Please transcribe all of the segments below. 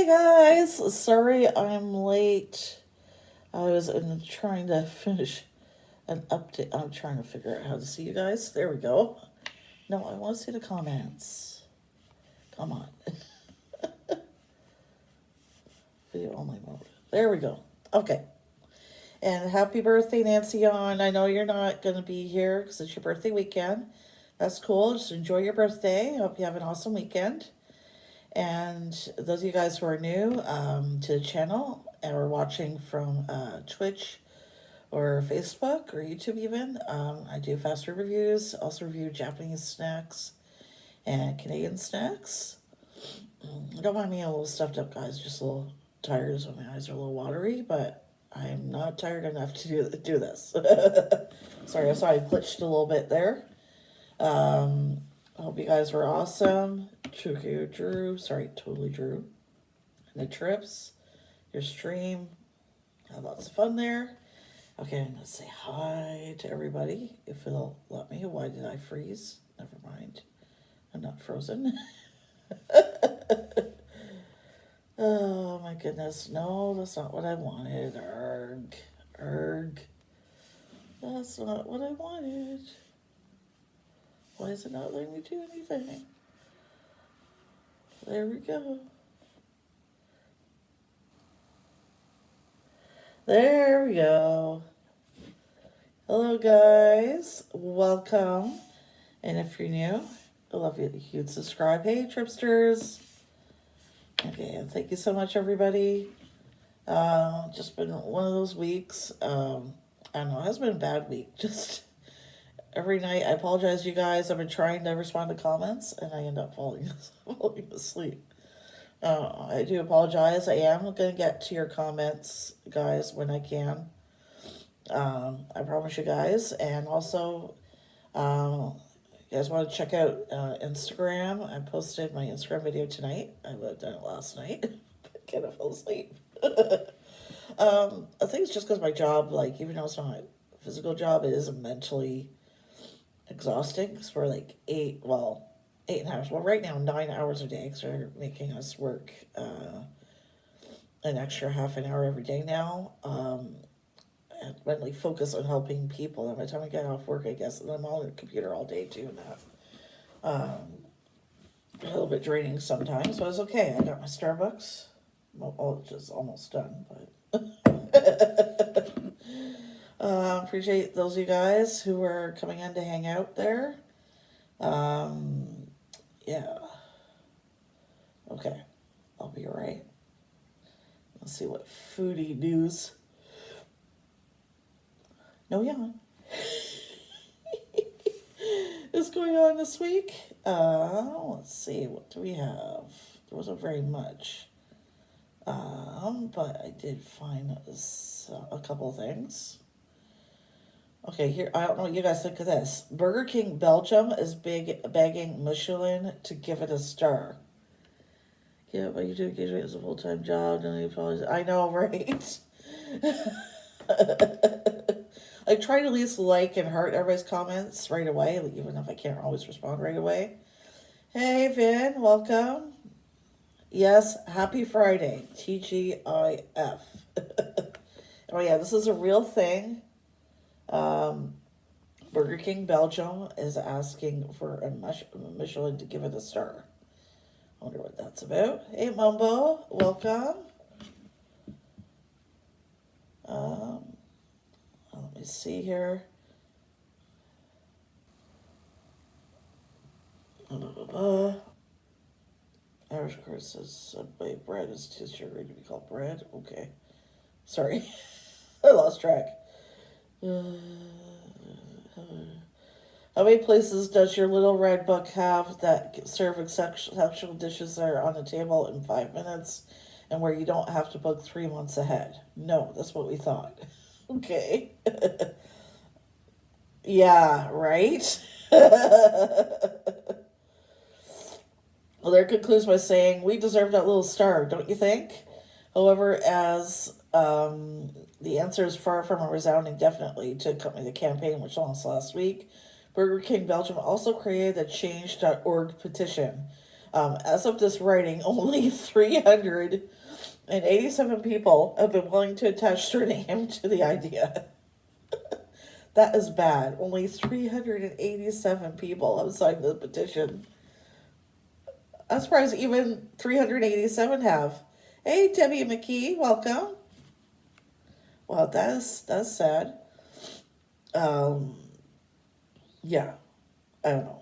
Hey guys, sorry I'm late. I was trying to finish an update. I'm trying to figure out how to see you guys. There we go. No, I want to see the comments. Come on. Video only mode. There we go. Okay. And happy birthday, Nancy on. I know you're not going to be here because it's your birthday weekend. That's cool. Just enjoy your birthday. Hope you have an awesome weekend. And those of you guys who are new to the channel and are watching from Twitch or Facebook or YouTube even, I do fast food reviews, also review Japanese snacks and Canadian snacks. Don't mind me a little stuffed up, guys, just a little tired, so my eyes are a little watery, but I'm not tired enough to do this. Sorry, I saw I glitched a little bit there. I hope you guys were awesome. Totally Drew. And the trips, your stream, had lots of fun there. Okay, I'm gonna say hi to everybody if it'll let me. Why did I freeze? Never mind. I'm not frozen. Oh my goodness. No, that's not what I wanted. Erg. That's not what I wanted. Why is it not letting me do anything? There we go. There we go. Hello guys, welcome. And if you're new, I love you if you'd subscribe. Hey Tripsters. Okay, and thank you so much everybody. Just been one of those weeks. I don't know, it has been a bad week. Just every night, I apologize, you guys. I've been trying to respond to comments, and I end up falling asleep. I do apologize. I am going to get to your comments, guys, when I can. I promise you guys. And also, you guys want to check out Instagram. I posted my Instagram video tonight. I would have done it last night. But kind of fell asleep. I think it's just because my job, like, even though it's not a physical job, it is mentally exhausting because we're like 8.5 hours. Well, right now 9 hours a day because they're making us work an extra half an hour every day now. And mentally focus on helping people. And by the time I get off work, I guess, and I'm on the computer all day too. A little bit draining sometimes, but it's okay. I got my Starbucks. Well, it's just almost done, but. Appreciate those of you guys who are coming in to hang out there. Yeah. Okay. I'll be alright. Let's see what foodie news. No yawn. is going on this week. Let's see. What do we have? There wasn't very much. But I did find a couple of things. Okay, here, I don't know what you guys think of this. Burger King Belgium is begging Michelin to give it a star. Yeah, but you do engagement as a full-time job. And I know, right? I try to at least like and heart everybody's comments right away, even if I can't always respond right away. Hey, Vin, welcome. Yes, happy Friday. TGIF. Oh, yeah, this is a real thing. Burger King Belgium is asking for a Michelin to give it a star. I wonder what that's about. Hey, Mumbo, welcome. Let me see here. Irish Court says Subway bread is too sugary to be called bread. Okay. Sorry. I lost track. How many places does your little red book have that serve exceptional dishes that are on the table in 5 minutes and where you don't have to book 3 months ahead? No, that's what we thought. Okay. Yeah, right? Well, there concludes by saying, we deserve that little star, don't you think? However, as the answer is far from a resounding definitely to accompany the campaign, which launched last week, Burger King Belgium also created a change.org petition As of this writing, only 387 people have been willing to attach their name to the idea. That is bad. Only 387 people have signed the petition. I'm surprised even 387 have. Hey, Debbie McKee, welcome. Well, that's sad. Yeah, I don't know.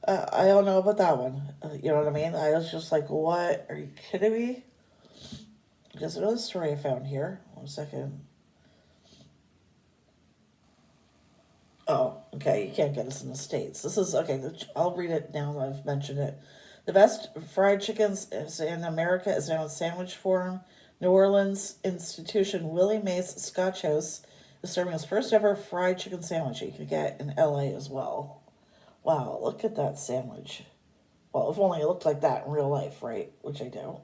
I don't know about that one. You know what I mean? I was just like, what? Are you kidding me? There's another story I found here. 1 second. Oh, okay. You can't get us in the States. This is, okay, I'll read it now that I've mentioned it. The best fried chickens in America is now in sandwich form. New Orleans institution Willie Mace Scotch House is serving its first ever fried chicken sandwich you can get in LA as well. Wow, look at that sandwich. Well, if only it looked like that in real life, right? Which I don't.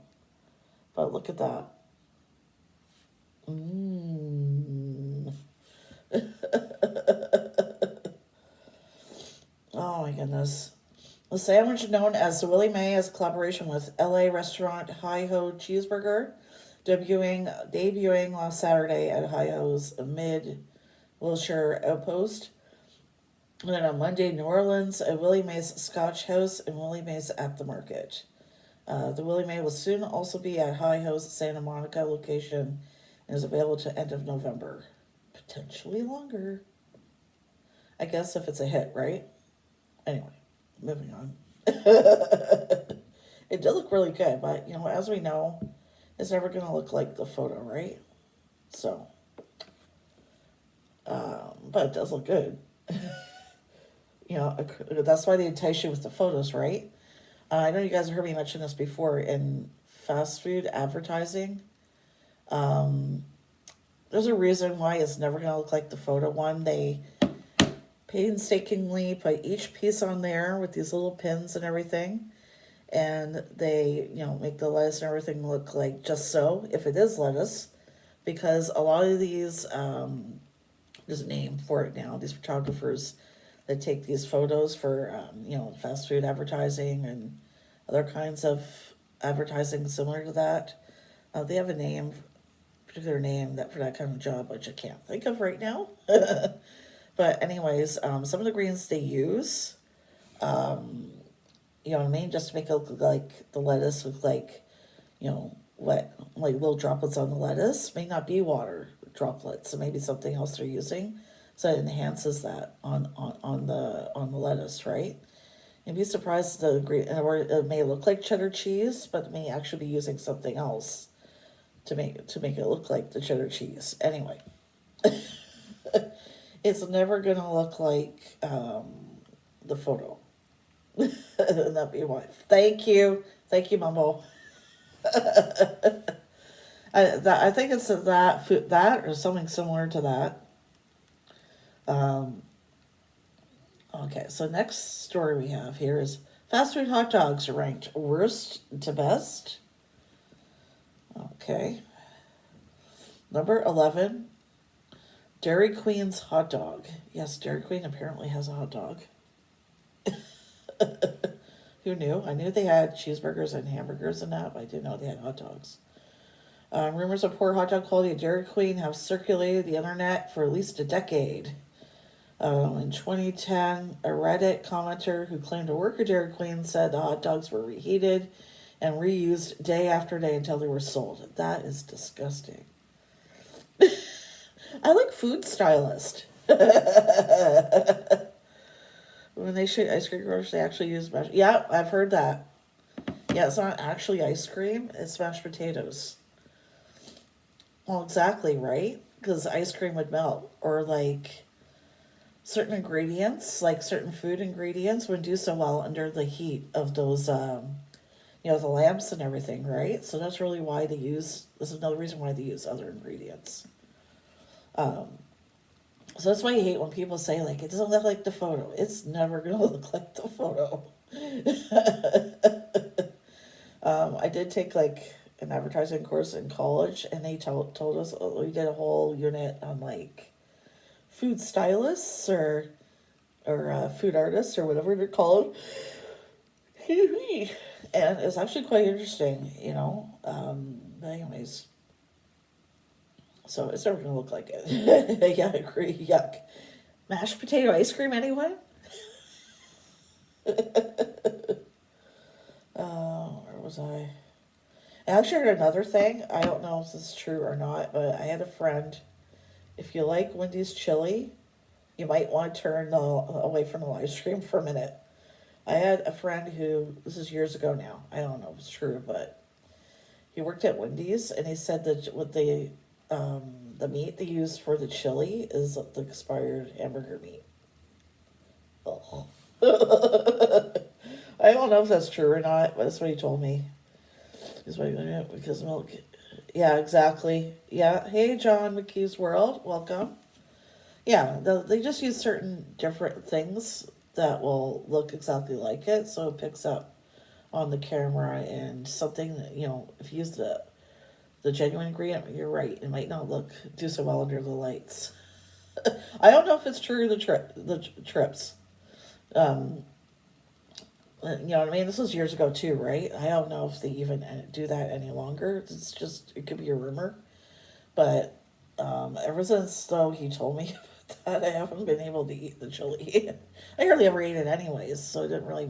But look at that. Mmm. Oh my goodness. The sandwich known as the Willie Mae has a collaboration with LA restaurant Hi Ho Cheeseburger, debuting last Saturday at Hi Ho's Mid Wilshire Outpost. And then on Monday, New Orleans, at Willie Mae's Scotch House and Willie Mae's at the Market. The Willie Mae will soon also be at Hi Ho's Santa Monica location and is available to end of November. Potentially longer. I guess if it's a hit, right? Anyway, moving on. It did look really good, but, you know, as we know, it's never going to look like the photo, right? So, but it does look good. You know, that's why they entice you with the photos, right? I know you guys have heard me mention this before in fast food advertising. There's a reason why it's never going to look like the photo one. They painstakingly put each piece on there with these little pins and everything. And they, you know, make the lettuce and everything look like just so, if it is lettuce. Because a lot of these, there's a name for it now, these photographers that take these photos for, you know, fast food advertising and other kinds of advertising similar to that. They have a name, particular name that for that kind of job, which I can't think of right now. But anyways, some of the greens they use, you know what I mean, just to make it look like the lettuce look like, you know, wet, like little droplets on the lettuce, may not be water droplets, so maybe something else they're using. So it enhances that on the lettuce, right? You'd be surprised the green, or it may look like cheddar cheese, but it may actually be using something else to make it look like the cheddar cheese. Anyway, it's never gonna look like the photo. That'd be why. Thank you, Mumbo. I think it's that or something similar to that. Okay, so next story we have here is fast food hot dogs are ranked worst to best. Okay. Number 11, Dairy Queen's hot dog. Yes, Dairy Queen apparently has a hot dog. Who knew? I knew they had cheeseburgers and hamburgers and that, but I didn't know they had hot dogs. Rumors of poor hot dog quality at Dairy Queen have circulated the internet for at least a decade. In 2010, a Reddit commenter who claimed to work at Dairy Queen said the hot dogs were reheated and reused day after day until they were sold. That is disgusting. I like food stylist. When they shoot ice cream rollers, they actually use mashed. Yeah, I've heard that. Yeah, it's not actually ice cream, it's mashed potatoes. Well, exactly, right? Because ice cream would melt. Or like certain ingredients, like certain food ingredients, would do so well under the heat of those, you know, the lamps and everything, right? So that's really why they use, this is another reason why they use other ingredients. So that's why you hate when people say, like, it doesn't look like the photo. It's never going to look like the photo. I did take, like, an advertising course in college, and they told us, we did a whole unit on, like, food stylists, or or food artists or whatever they're called. And it's actually quite interesting, you know. But anyways, so it's never going to look like it. Yeah, I agree. Yuck. Mashed potato ice cream, anyone? Where was I? And I shared another thing. I don't know if this is true or not, but I had a friend. If you like Wendy's chili, you might want to turn away from the live stream for a minute. I had a friend who, this is years ago now, I don't know if it's true, but he worked at Wendy's, and he said that what the meat they use for the chili is the expired hamburger meat. Oh. I don't know if that's true or not, but that's what he told me. Because milk. Yeah, exactly. Yeah. Hey, John McKee's World. Welcome. Yeah, they just use certain different things that will look exactly like it, so it picks up on the camera, and something that, you know, if you use the genuine ingredient, you're right, it might not do so well under the lights. I don't know if it's true, the trips. You know what I mean? This was years ago too, right? I don't know if they even do that any longer. It's just, it could be a rumor. But ever since, though, he told me that, I haven't been able to eat the chili. I hardly ever ate it anyways, so it didn't really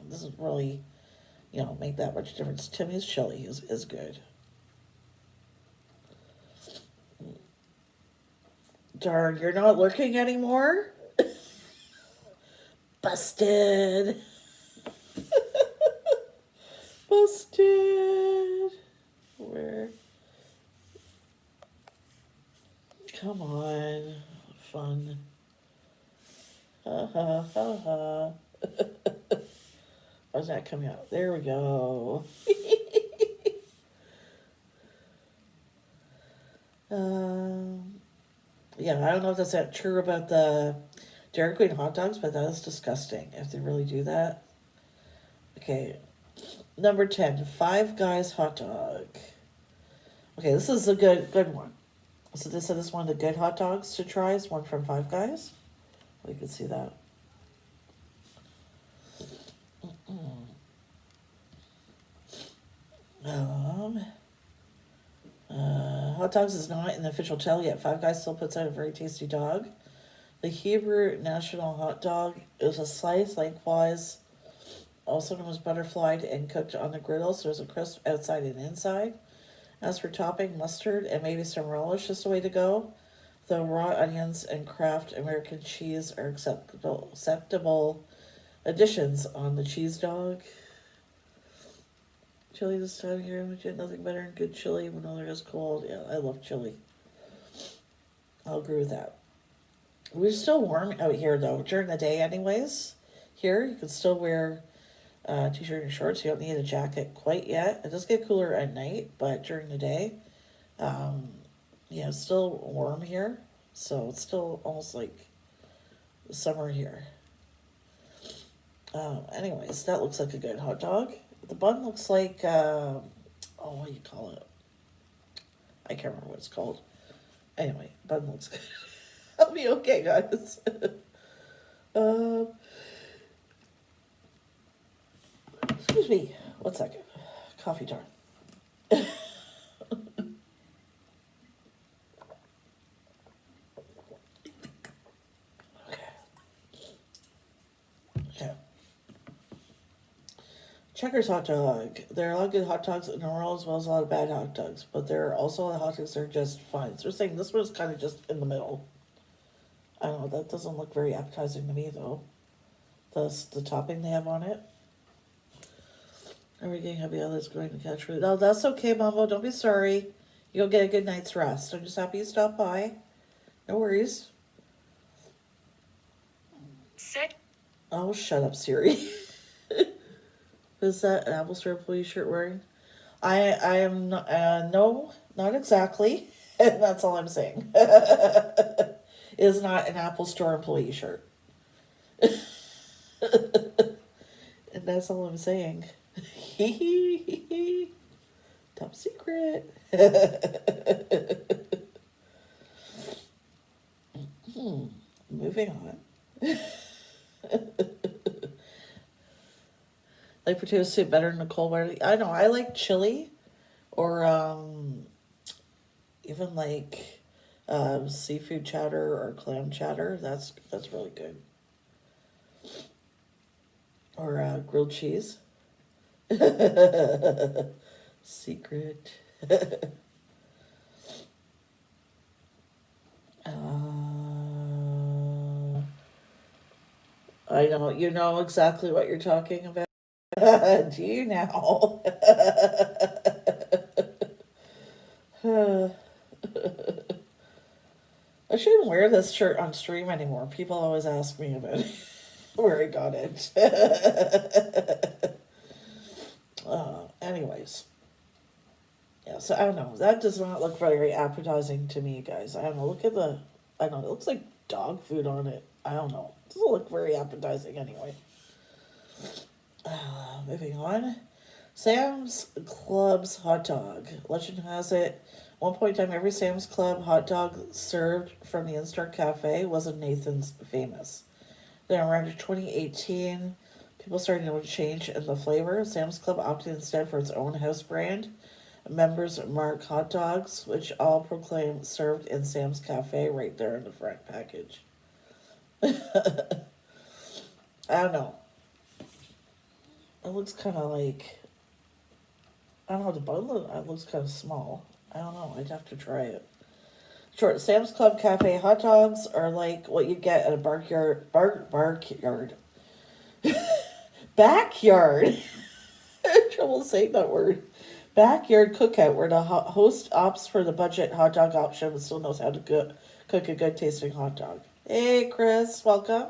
doesn't really, you know, make that much difference. Timmy's chili is good. Darn, you're not lurking anymore? Busted. Busted. Where? Come on. Fun. Ha ha ha ha. Why's that coming out? There we go. Yeah, I don't know if that's that true about the Dairy Queen hot dogs, but that is disgusting if they really do that. Okay. Number 10, Five Guys hot dog. Okay, this is a good one. So they said this is one of the good hot dogs to try. It's one from Five Guys. Well, you can see that. Hot dogs is not in the official tally yet. Five Guys still puts out a very tasty dog. The Hebrew National Hot Dog is a slice lengthwise, also known as butterflied, and cooked on the griddle, so there's a crisp outside and inside. As for topping, mustard and maybe some relish is the way to go. The raw onions and Kraft American cheese are acceptable additions on the cheese dog. Chili this time of year, we get nothing better than good chili when the weather is cold. Yeah, I love chili. I'll agree with that. We're still warm out here, though, during the day anyways. Here, you can still wear t-shirt and shorts. You don't need a jacket quite yet. It does get cooler at night, but during the day, yeah, it's still warm here. So it's still almost like summer here. Anyways, that looks like a good hot dog. The bun looks like, what do you call it? I can't remember what it's called. Anyway, bun looks good. I'll be okay, guys. Excuse me. 1 second. Coffee jar. Okay. Checkers hot dog. There are a lot of good hot dogs in the world, as well as a lot of bad hot dogs, but there are also a lot of hot dogs that are just fine. So they're saying this one's kind of just in the middle. I don't know, that doesn't look very appetizing to me, though. The topping they have on it. Are we getting happy others going to catch food? No, that's okay, Mambo. Don't be sorry. You'll get a good night's rest. I'm just happy you stopped by. No worries. Sit. Oh, shut up, Siri. Is that an Apple Store employee shirt wearing? I am not, no, not exactly. And that's all I'm saying. It is not an Apple Store employee shirt. And that's all I'm saying. Top secret. Moving on. like potato soup better than the cold water. I know, I like chili or even like seafood chowder or clam chowder. That's really good. Or grilled cheese. Secret. I know, you know exactly what you're talking about. Do you now? I shouldn't wear this shirt on stream anymore. People always ask me about it, where I got it. Anyways. Yeah, so I don't know. That does not look very appetizing to me, guys. I don't know. Look at the... I don't know. It looks like dog food on it. I don't know. It doesn't look very appetizing anyway. Moving on. Sam's Club's hot dog. Legend has it, one point in time, every Sam's Club hot dog served from the in-store cafe was a Nathan's famous. Then around 2018, people started to notice change in the flavor. Sam's Club opted instead for its own house brand, Members Mark hot dogs, which all proclaim served in Sam's Cafe right there in the front package. I don't know. It looks kind of like... I don't know, the bun looks kind of small. I don't know, I'd have to try it. Short, Sam's Club Cafe hot dogs are like what you get at a backyard. Backyard. I had trouble saying that word. Backyard cookout where the host opts for the budget hot dog option but still knows how to cook a good tasting hot dog. Hey Chris, welcome.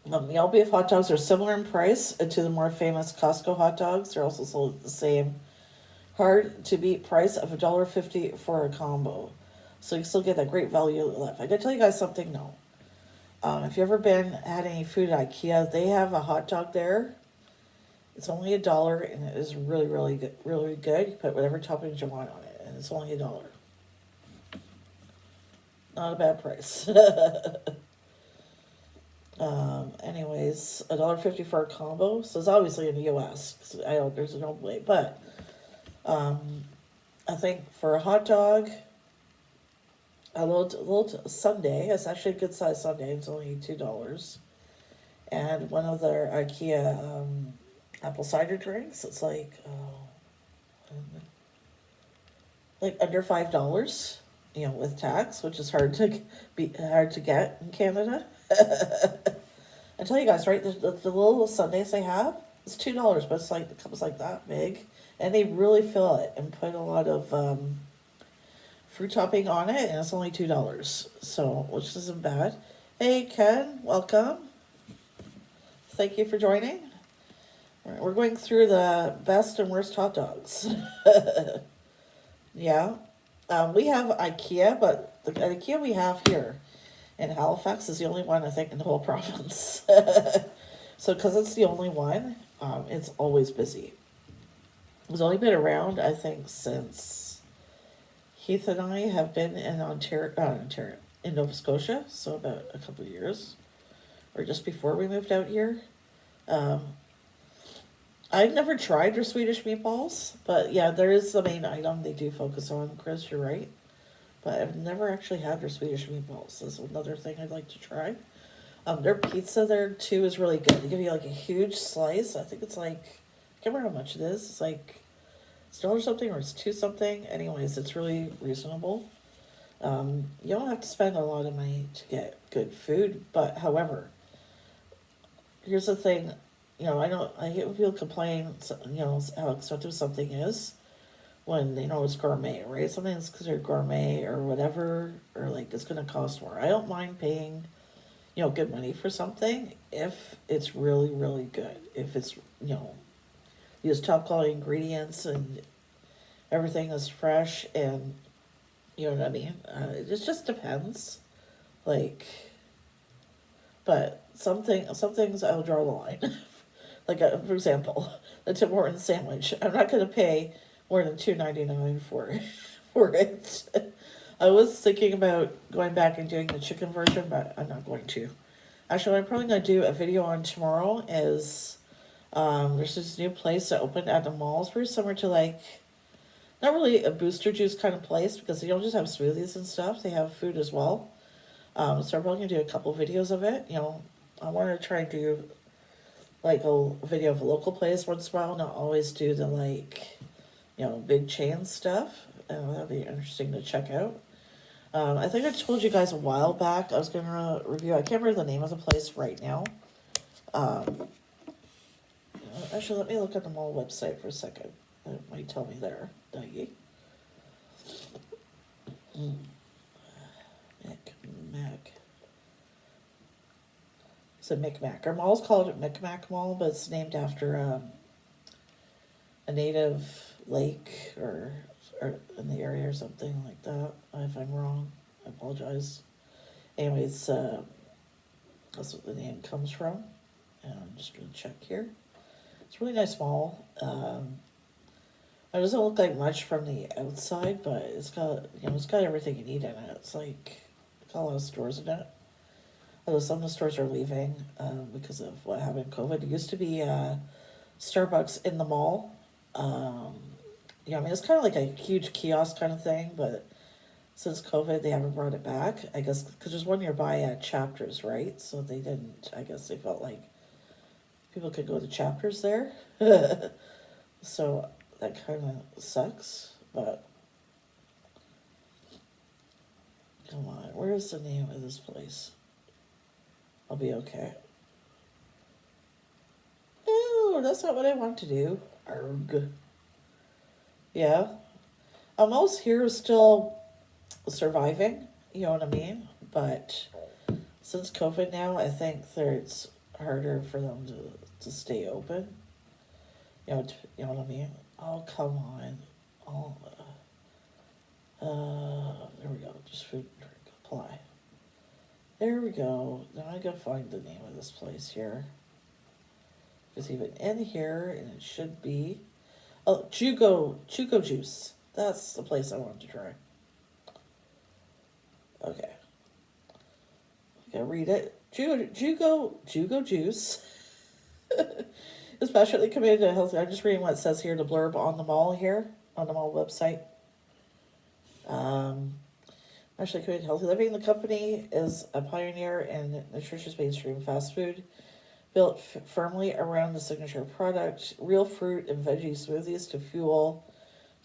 The all beef hot dogs are similar in price to the more famous Costco hot dogs. They're also sold at the same hard to beat price of $1.50 for a combo. So you still get that great value left. I gotta tell you guys something though. If you've ever had any food at IKEA, they have a hot dog there. It's only $1 and it is really, really good. Really good. You put whatever toppings you want on it, and it's only $1. Not a bad price. Anyways, $1.50 for a combo. So it's obviously in the US. There's no way, but I think for a hot dog, a little sundae. It's actually a good size sundae. It's only $2, and one of their IKEA apple cider drinks. It's like under $5. You know, with tax, which is hard to get in Canada. I tell you guys, right? The little sundaes they have, it's $2, but it's like it comes like that big, and they really fill it and put a lot of fruit topping on it, and it's only $2, so which isn't bad. Hey Ken, welcome. Thank you for joining. We're going through the best and worst hot dogs. Yeah. We have IKEA, but the IKEA we have here in Halifax is the only one, I think, in the whole province. So, because it's the only one, it's always busy. It's only been around, I think, since Heath and I have been in in Nova Scotia, so about a couple of years, or just before we moved out here. I've never tried their Swedish meatballs, but yeah, there is the main item they do focus on, Chris, you're right. But I've never actually had their Swedish meatballs. That's another thing I'd like to try. Their pizza there, too, is really good. They give you, like, a huge slice. I think it's like, I can't remember how much it is. It's like, it's $1 something or it's $2 something. Anyways, it's really reasonable. You don't have to spend a lot of money to get good food, but however, here's the thing. You know, I hate when people complain, you know, how expensive something is when they know it's gourmet, right? Something that's considered gourmet or whatever, or like it's going to cost more. I don't mind paying, you know, good money for something if it's really, really good. If it's, you know, use top quality ingredients and everything is fresh and, you know what I mean? It just depends. Like, but some things I'll draw the line. Like, for example, the Tim Hortons sandwich. I'm not going to pay more than $2.99 for it. I was thinking about going back and doing the chicken version, but I'm not going to. Actually, what I'm probably going to do a video on tomorrow is there's this new place that opened at the mall. It's very similar to like, not really a booster juice kind of place because they don't just have smoothies and stuff. They have food as well. So I'm probably going to do a couple videos of it. You know, I want to try and do like a video of a local place once in a while, not always do the like, you know, big chain stuff. That'd be interesting to check out. I think I told you guys a while back I was going to review, I can't remember the name of the place right now. Actually, let me look at the mall website for a second. It might tell me there. Doggy. Micmac. It's a Micmac. Our mall's called Micmac Mall, but it's named after a native lake or in the area or something like that. If I'm wrong, I apologize. Anyways, that's what the name comes from. And I'm just going to check here. It's a really nice mall. It doesn't look like much from the outside, but it's got, you know, it's got everything you need in it. It's like, it's got a lot of stores in it. Although some of the stores are leaving because of what happened in COVID. It used to be Starbucks in the mall. You know, I mean, it's kind of like a huge kiosk kind of thing, but since COVID, they haven't brought it back. I guess because there's one nearby at Chapters, right? So they didn't, I guess they felt like people could go to Chapters there. So that kind of sucks, but come on, where's the name of this place? I'll be okay. Ew, that's not what I want to do. Arg. Yeah. Almost here is still surviving, you know what I mean? But since COVID now, I think it's harder for them to stay open. You know what I mean? Oh, come on. Oh, there we go. Just food and drink. Apply. There we go. Now I gotta find the name of this place here. It's even in here, and it should be... Oh, Jugo Juice. That's the place I wanted to try. Okay. I gotta read it. Jugo Juice. Especially committed to healthy. I'm just reading what it says here, the blurb on the mall here, on the mall website. Actually committed to healthy living. The company is a pioneer in nutritious mainstream fast food, built firmly around the signature product, real fruit and veggie smoothies to fuel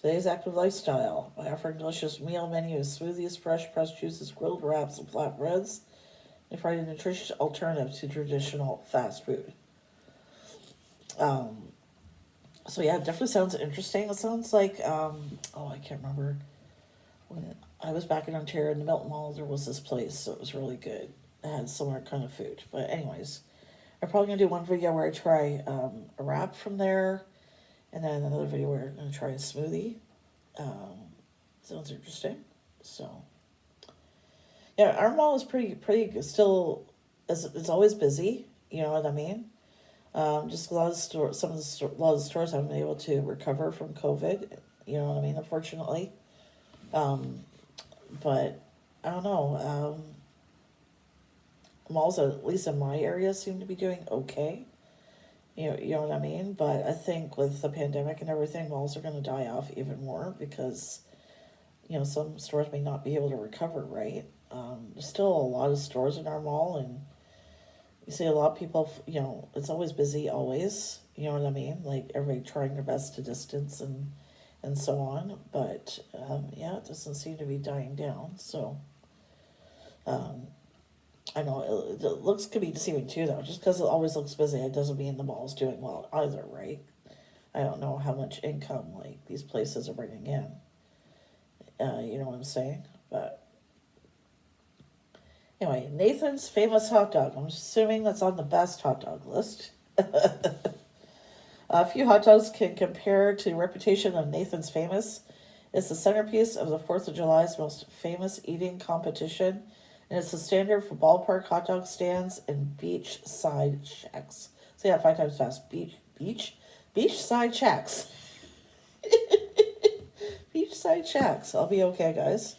today's active lifestyle by offering delicious meal menus, smoothies, fresh pressed juices, grilled wraps, and flatbreads. They provide a nutritious alternative to traditional fast food. So yeah, it definitely sounds interesting. It sounds like, oh, I can't remember. When I was back in Ontario in the Milton Mall, there was this place, so it was really good. It had similar kind of food. But anyways, I'm probably going to do one video where I try a wrap from there, and then another video where I'm going to try a smoothie. Sounds interesting. So, yeah, our mall is pretty still, it's always busy, you know what I mean? Just a lot of stores, a lot of the stores haven't been able to recover from COVID, you know what I mean, unfortunately. But I don't know, malls, at least in my area, seem to be doing okay. You know what I mean? But I think with the pandemic and everything, malls are going to die off even more because, you know, some stores may not be able to recover, right? There's still a lot of stores in our mall, and you see a lot of people, you know, it's always busy, always, you know what I mean? Like, everybody trying their best to distance and so on. But, yeah, it doesn't seem to be dying down, so, I know it looks could be deceiving too, though. Just because it always looks busy, it doesn't mean the mall's doing well either, right? I don't know how much income like these places are bringing in. You know what I'm saying? But anyway, Nathan's Famous Hot Dog. I'm assuming that's on the best hot dog list. A few hot dogs can compare to the reputation of Nathan's Famous. It's the centerpiece of the 4th of July's most famous eating competition, and it's the standard for ballpark hot dog stands and beachside shacks. Say that 5 times fast. Beachside shacks. Beachside shacks. I'll be okay, guys.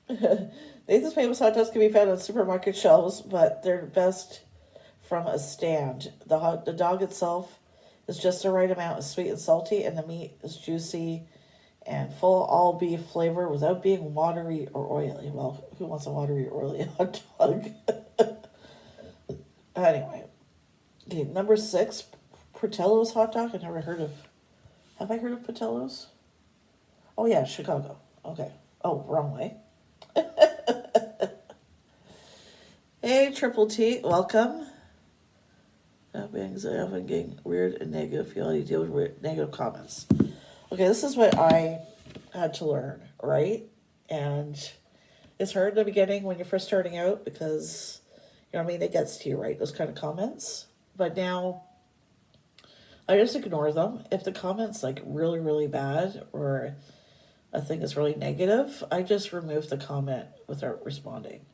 Nathan's famous hot dogs can be found on supermarket shelves, but they're best from a stand. The dog itself is just the right amount of sweet and salty, and the meat is juicy and full all beef flavor without being watery or oily. Well, who wants a watery or oily hot dog? Anyway, okay, number 6, Portillo's hot dog. I never heard of. Have I heard of Portillo's? Oh yeah, Chicago. Okay. Oh, wrong way. Hey, Triple T, welcome. I've been getting weird and negative. Feel you deal with negative comments. Okay, this is what I had to learn, right? And it's hard in the beginning when you're first starting out because, you know what I mean, it gets to you, right? Those kind of comments. But now I just ignore them. If the comment's like really, really bad or I think it's really negative, I just remove the comment without responding.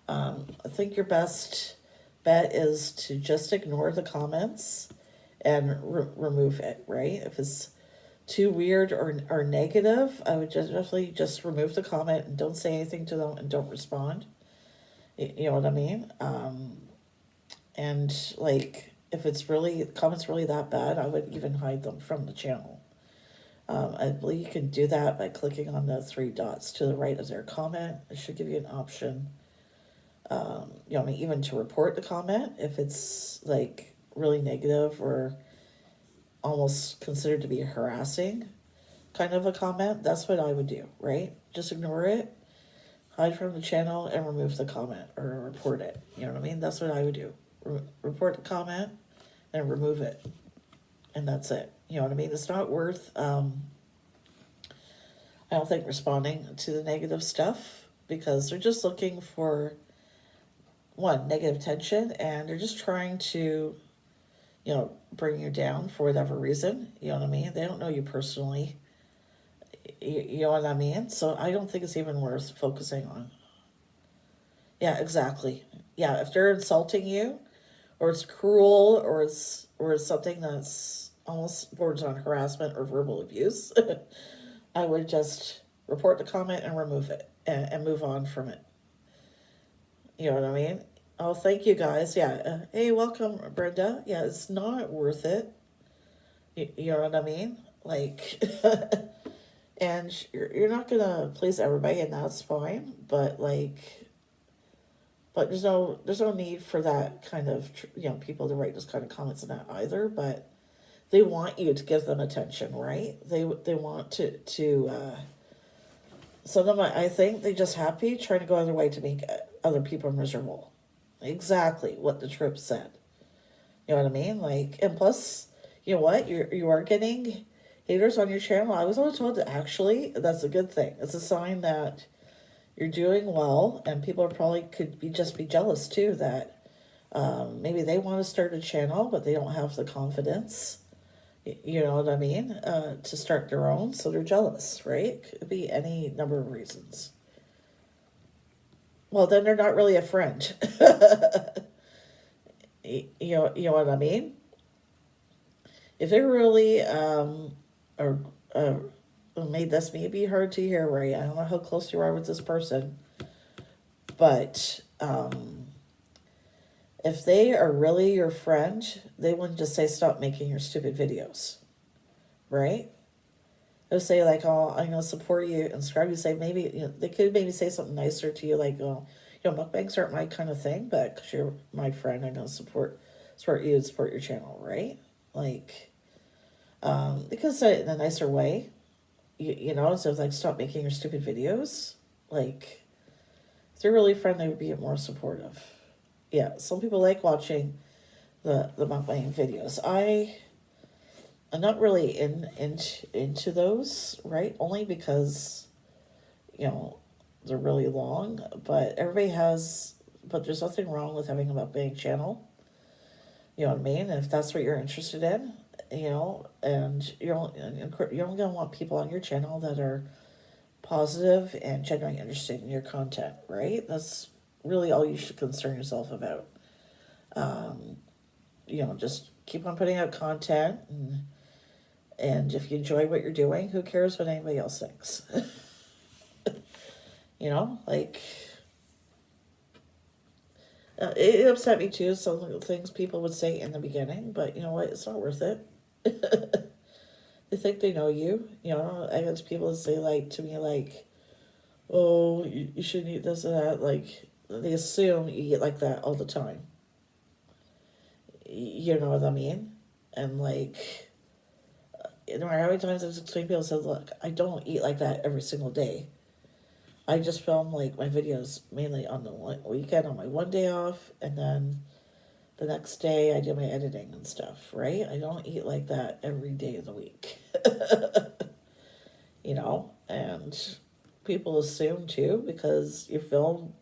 I think your best bet is to just ignore the comments and remove it, right? If it's too weird or negative, I would just definitely just remove the comment and don't say anything to them and don't respond. You know what I mean? And like, if it's really, comments really that bad, I would even hide them from the channel. I believe you can do that by clicking on the 3 dots to the right of their comment. It should give you an option, you know, I mean, even to report the comment if it's like really negative or almost considered to be harassing kind of a comment. That's what I would do, right? Just ignore it, hide from the channel, and remove the comment or report it. You know what I mean? That's what I would do. Report the comment and remove it. And that's it. You know what I mean? It's not worth, I don't think, responding to the negative stuff because they're just looking for, one, negative attention, and they're just trying to, you know, bring you down for whatever reason. You know what I mean? They don't know you personally. You know what I mean? So I don't think it's even worth focusing on. Yeah, exactly. Yeah, if they're insulting you, or it's cruel, or it's something that's almost borders on harassment or verbal abuse, I would just report the comment and remove it and move on from it. You know what I mean? Oh, thank you guys. Yeah. Hey, welcome, Brenda. Yeah, it's not worth it. You know what I mean? Like, and you're not going to please everybody, and that's fine. But like, but there's no need for that kind of, you know, people to write those kind of comments in that either. But they want you to give them attention, right? They want to some of them, I think they just happy trying to go other way to make other people miserable. Exactly what the trip said. You know what I mean? Like, and plus, you know what? You are getting haters on your channel. I was always told that actually that's a good thing. It's a sign that you're doing well, and people are probably could be just be jealous too that maybe they want to start a channel, but they don't have the confidence. You know what I mean? To start their own, so they're jealous, right? Could be any number of reasons. Well, then they're not really a friend. You know what I mean? If they really or made this maybe hard to hear, right? I don't know how close you are with this person, but if they are really your friend, they wouldn't just say stop making your stupid videos, right? They'll say like, oh, I'm gonna support you and subscribe. You say maybe, you know, they could maybe say something nicer to you, like, oh, you know, mukbangs aren't my kind of thing, but because you're my friend, I'm gonna support you and support your channel, right? Like, they could say it in a nicer way, you know, instead of like stop making your stupid videos. Like, if they're really friend, they would be more supportive. Yeah, some people like watching the mukbang videos. I'm not really into those, right? Only because, you know, they're really long. But but there's nothing wrong with having a mukbang channel. You know what I mean? And if that's what you're interested in, you know, and you're only gonna want people on your channel that are positive and genuinely interested in your content, right? That's really all you should concern yourself about. You know, just keep on putting out content, and if you enjoy what you're doing, who cares what anybody else thinks? You know, like, it upset me too, some of the things people would say in the beginning, but you know what? It's not worth it. They think they know you. You know, I guess people say, like, to me, like, oh, you shouldn't eat this or that. Like, they assume you eat like that all the time. You know what I mean? And, like, no matter how many times I've explained, people said, look, I don't eat like that every single day. I just film, like, my videos mainly on the weekend, on my one day off, and then the next day I do my editing and stuff, right? I don't eat like that every day of the week. You know, and people assume too, because you film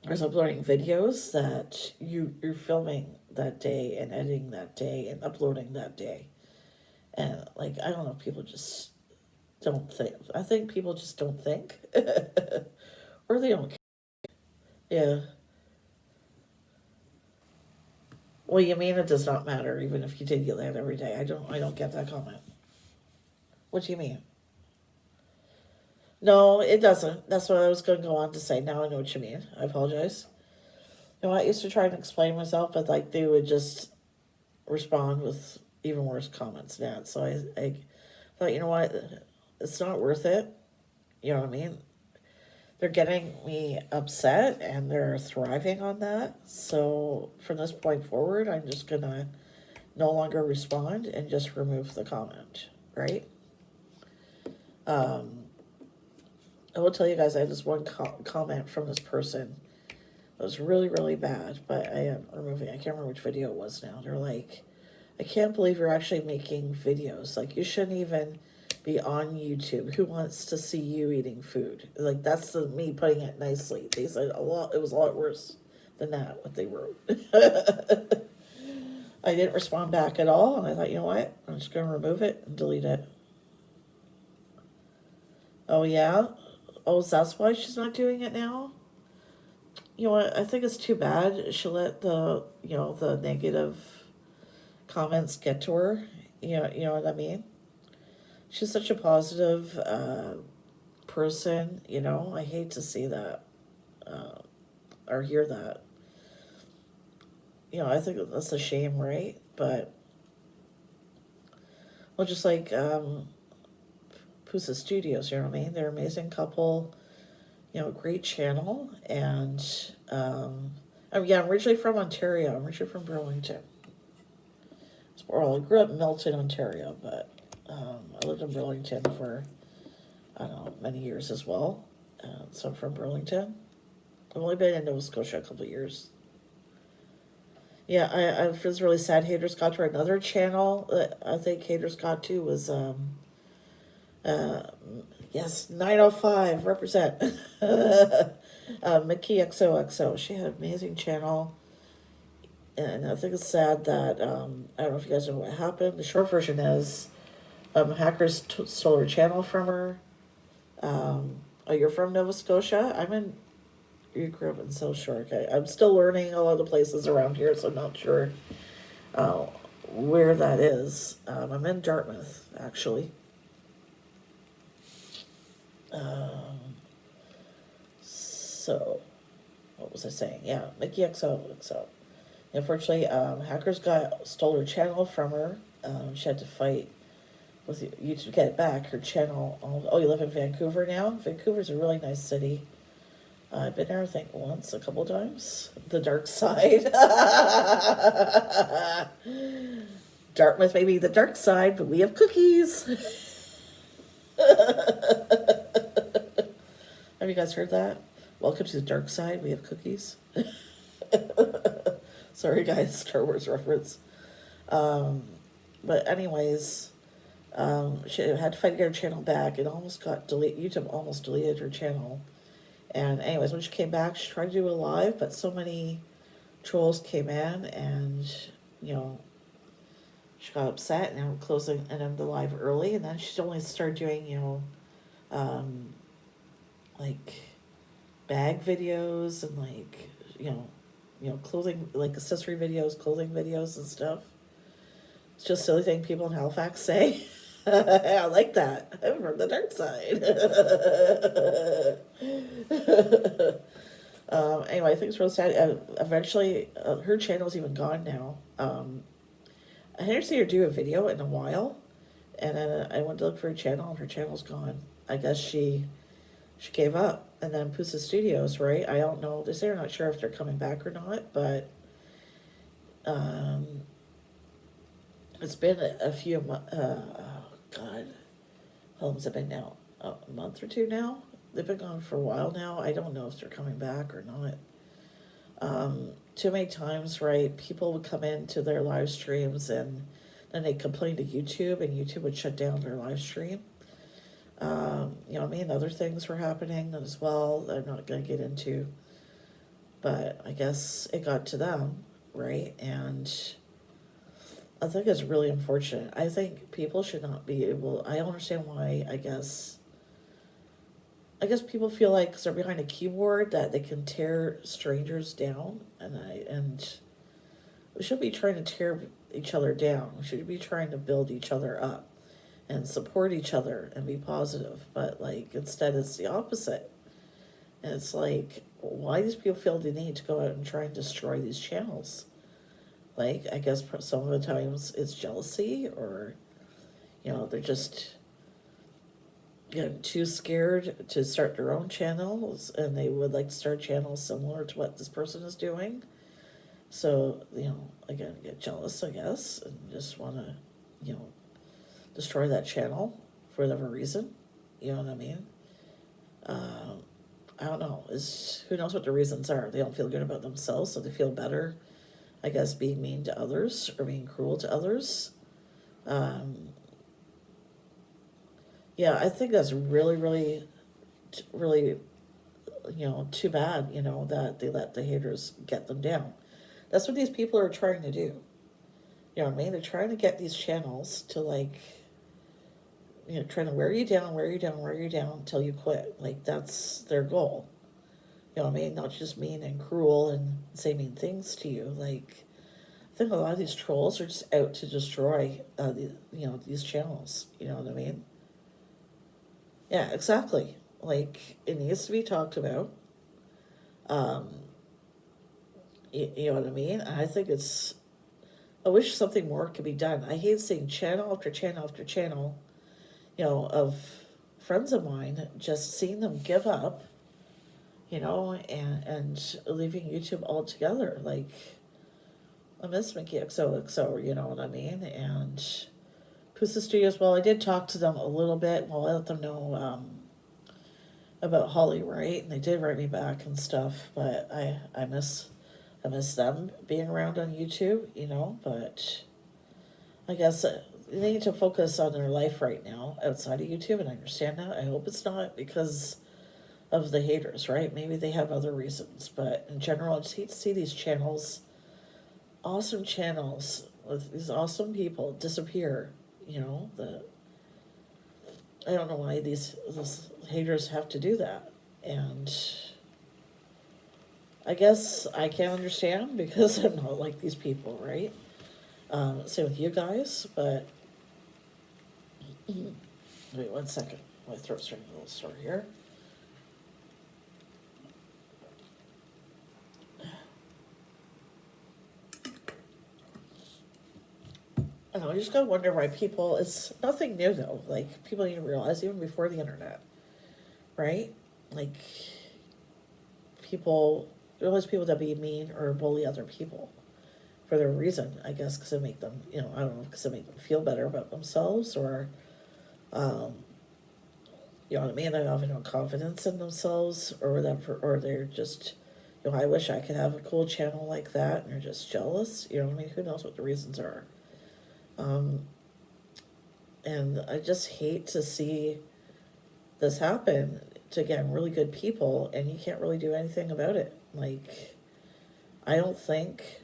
or uploading videos, that you're filming that day and editing that day and uploading that day. And, like, I don't know, people just don't think. I think people just don't think. Or they don't care. Yeah. Well, you mean it does not matter even if you did get that every day? I don't get that comment. What do you mean? No, it doesn't. That's what I was going to go on to say. Now I know what you mean. I apologize. You know, I used to try and explain myself, but, like, they would just respond with even worse comments than that. So I thought, you know what? It's not worth it. You know what I mean? They're getting me upset and they're thriving on that. So from this point forward, I'm just going to no longer respond and just remove the comment, right? I will tell you guys, I had this one comment from this person. It was really, really bad, but I am removing. I can't remember which video it was now. They're like, I can't believe you're actually making videos. Like, you shouldn't even be on YouTube. Who wants to see you eating food? Like, that's me putting it nicely. They said a lot. It was a lot worse than that, what they wrote. I didn't respond back at all, and I thought, you know what? I'm just going to remove it and delete it. Oh, yeah? Oh, so that's why she's not doing it now? You know what? I think it's too bad. She let the negative comments get to her. You know what I mean? She's such a positive person, you know. I hate to see that or hear that. You know, I think that's a shame, right? But, well, just like Pusa Studios, you know what I mean? They're an amazing couple, you know, great channel. And, I'm originally from Ontario. I'm originally from Burlington. Well, I grew up in Milton, Ontario, but I lived in Burlington for, I don't know, many years as well. So I'm from Burlington. I've only been in Nova Scotia a couple of years. Yeah, I was really sad Haters got to another channel that I think Haters got to was, yes, 905, represent. Mickey XOXO. She had an amazing channel. And I think it's sad that, I don't know if you guys know what happened. The short version is, hackers stole her channel from her. Oh, you're from Nova Scotia? You grew up in South Shore. Okay. I'm still learning a lot of the places around here, so I'm not sure where that is. I'm in Dartmouth, actually. So, what was I saying? Yeah, Mickey XOXO. Unfortunately, hackers stole her channel from her. She had to fight with YouTube to get it back. Her channel. Oh, you live in Vancouver now? Vancouver's a really nice city. I've been there, I think, once, a couple times. The dark side. Dartmouth may be the dark side, but we have cookies. Have you guys heard that? Welcome to the dark side. We have cookies. Sorry, guys, Star Wars reference. But anyways, she had to fight to get her channel back. It almost got deleted. YouTube almost deleted her channel. And anyways, when she came back, she tried to do a live, but so many trolls came in, and, you know, she got upset, and I'm closing and ended the live early. And then she only started doing, you know, like bag videos and, like, you know, clothing, like accessory videos, clothing videos and stuff. It's just silly thing people in Halifax say. I like that. I'm from the dark side. Anyway, I think it's real sad. Eventually, her channel's even gone now. I didn't see her do a video in a while, and then I went to look for her channel, and her channel's gone. I guess she gave up. And then Pusa Studios, right? I don't know. They say they're not sure if they're coming back or not, but it's been a few months. Oh, God. How long has it been now? A month or two now? They've been gone for a while now. I don't know if they're coming back or not. Too many times, right, people would come into their live streams and then they complain to YouTube, and YouTube would shut down their live stream. You know what I mean? Other things were happening as well that I'm not going to get into. But I guess it got to them, right? And I think it's really unfortunate. I think people should not be able... I don't understand why, I guess people feel like because they're behind a keyboard that they can tear strangers down, and we should be trying to tear each other down. We should be trying to build each other up and support each other and be positive. But like instead, it's the opposite. And it's like, why these people feel the need to go out and try and destroy these channels? Like, I guess some of the times it's jealousy, or they're just too scared to start their own channels, and they would like to start channels similar to what this person is doing. So, again, get jealous, I guess, and just want to, destroy that channel for whatever reason. You know what I mean? I don't know. Who knows what the reasons are? They don't feel good about themselves, so they feel better, I guess, being mean to others or being cruel to others. Yeah, I think that's really, really, really, too bad, that they let the haters get them down. That's what these people are trying to do. You know what I mean? They're trying to get these channels to, like, trying to wear you down until you quit. Like, that's their goal. You know what I mean? Not just mean and cruel and say mean things to you. Like, I think a lot of these trolls are just out to destroy, these channels. You know what I mean? Yeah, exactly. Like, it needs to be talked about. You know what I mean? I think I wish something more could be done. I hate seeing channel after channel after channel, of friends of mine, just seeing them give up, and leaving YouTube altogether. Like, I miss Mickey XOXO, you know what I mean? And Pusa Studios, well, I did talk to them a little bit. Well, I let them know about Holly, right? And they did write me back and stuff, but I miss them being around on YouTube, but I guess they need to focus on their life right now outside of YouTube, and I understand that. I hope it's not because of the haters, right? Maybe they have other reasons, but in general, I just hate to see these channels, awesome channels with these awesome people disappear. I don't know why these haters have to do that, and I guess I can't understand because I'm not like these people, right? Same with you guys, but wait 1 second. My throat's starting a little sore here. I don't know, I just gotta wonder why people, it's nothing new though. Like, people need to realize, even before the internet, right? Like, there always people that be mean or bully other people for their reason, I guess, because it make them, I don't know, because it make them feel better about themselves, or, you know what I mean? They have no confidence in themselves, or whatever, or they're just, I wish I could have a cool channel like that, and they're just jealous. You know what I mean? Who knows what the reasons are? And I just hate to see this happen to, again, really good people, and you can't really do anything about it. Like, I don't think,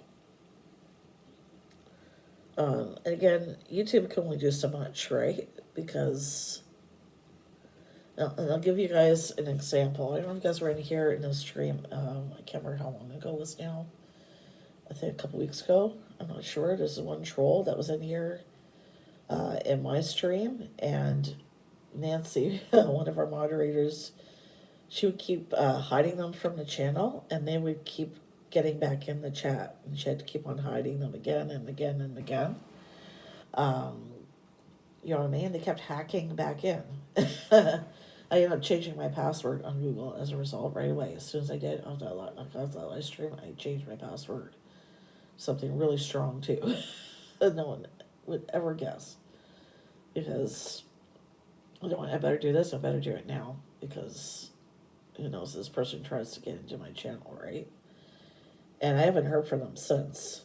and again, YouTube can only do so much, right? Because, and I'll give you guys an example. I don't know if you guys were in here in the stream. I can't remember how long ago it was now. I think a couple weeks ago. I'm not sure. There's one troll that was in here in my stream, and Nancy, one of our moderators, she would keep hiding them from the channel, and they would keep getting back in the chat, and she had to keep on hiding them again and again and again. You know what I mean? They kept hacking back in. I ended up changing my password on Google as a result right away. As soon as I did, on that live stream, I changed my password. Something really strong too. No one would ever guess. Because I better do this, I better do it now. Because who knows, this person tries to get into my channel, right? And I haven't heard from them since.